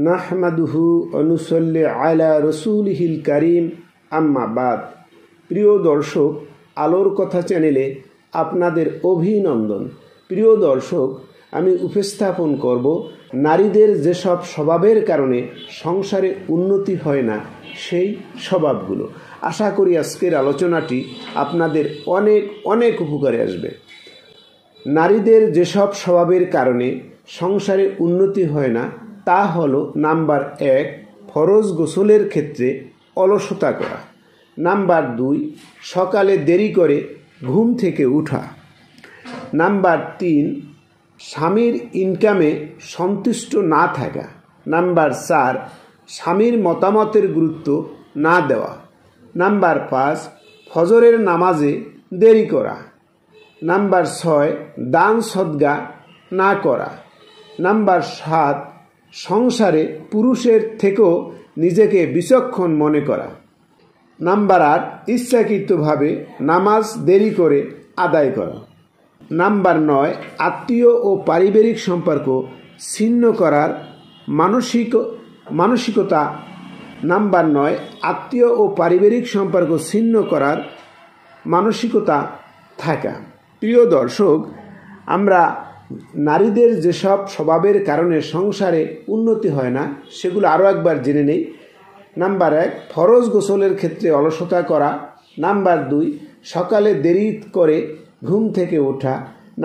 নাহমাদুহু ওয়া নুসাল্লি আলা রাসূলিহিল কারীম আম্মা বাদ। প্রিয় দর্শক, আলোর কথা চ্যানেলে আপনাদের অভিনন্দন। প্রিয় দর্শক, আমি উপস্থাপন করব নারীদের যেসব স্বভাবের কারণে সংসারে উন্নতি হয় না সেই স্বভাবগুলো। আশা করি আজকের আলোচনাটি আপনাদের অনেক অনেক উপকারে আসবে। নারীদের যেসব স্বভাবের কারণে সংসারে উন্নতি হয় না তা হলো, নাম্বার 1, ফরজ গোসলের ক্ষেত্রে অলসতা করা। নাম্বার 2, সকালে দেরি করে ঘুম থেকে ওঠা। নাম্বার 3, স্বামীর ইনকামে সন্তুষ্ট না থাকা। নাম্বার 4, স্বামীর মতামতের গুরুত্ব না দেওয়া। নাম্বার 5, ফজরের নামাজে দেরি করা। নাম্বার 6, দান সদকা না করা। নাম্বার 7, সংসারে পুরুষের থেকেও নিজেকে বিচক্ষণ মনে করা। নাম্বার 8, ইচ্ছাকৃতভাবে নামাজ দেরি করে আদায় করা। নাম্বার 9, আত্মীয় ও পারিবারিক সম্পর্ক ছিন্ন করার মানসিকতা। নাম্বার 9, আত্মীয় ও পারিবারিক সম্পর্ক ছিন্ন করার মানসিকতা থাকা। প্রিয় দর্শক, আমরা নারীদের যেসব স্বভাবের কারণে সংসারে উন্নতি হয় না সেগুলো আরও একবার জেনে নেই। নাম্বার 1, ফরজ গোসলের ক্ষেত্রে অলসতা করা। নাম্বার 2, সকালে দেরি করে ঘুম থেকে ওঠা।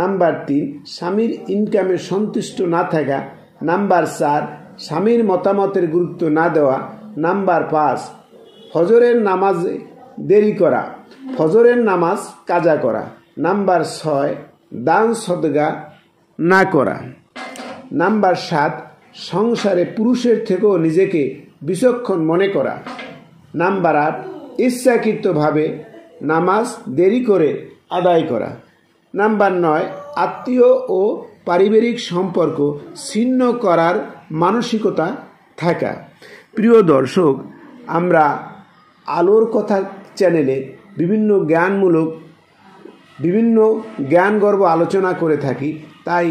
নাম্বার 3, স্বামীর ইনকামে সন্তুষ্ট না থাকা। নাম্বার 4, স্বামীর মতামতের গুরুত্ব না দেওয়া। নাম্বার 5, ফজরের নামাজে দেরি করা, ফজরের নামাজ কাজা করা। নাম্বার 6, দান সদকা না করা। নাম্বার 7, সংসারে পুরুষের থেকেও নিজেকে বিচক্ষণ মনে করা। নাম্বার 8, ইচ্ছাকৃতভাবে নামাজ দেরি করে আদায় করা। নাম্বার 9, আত্মীয় ও পারিবারিক সম্পর্ক ছিন্ন করার মানসিকতা থাকা। প্রিয় দর্শক, আমরা আলোর কথা চ্যানেলে বিভিন্ন জ্ঞানগর্ভ আলোচনা করে থাকি। তাই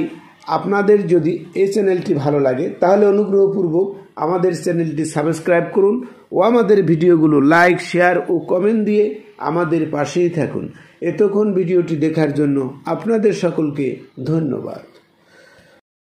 আপনাদের যদি এই চ্যানেলটি ভালো লাগে তাহলে অনুগ্রহপূর্বক আমাদের চ্যানেলটি সাবস্ক্রাইব করুন ও আমাদের ভিডিওগুলো লাইক, শেয়ার ও কমেন্ট দিয়ে আমাদের পাশেই থাকুন। এতক্ষণ ভিডিওটি দেখার জন্য আপনাদের সকলকে ধন্যবাদ।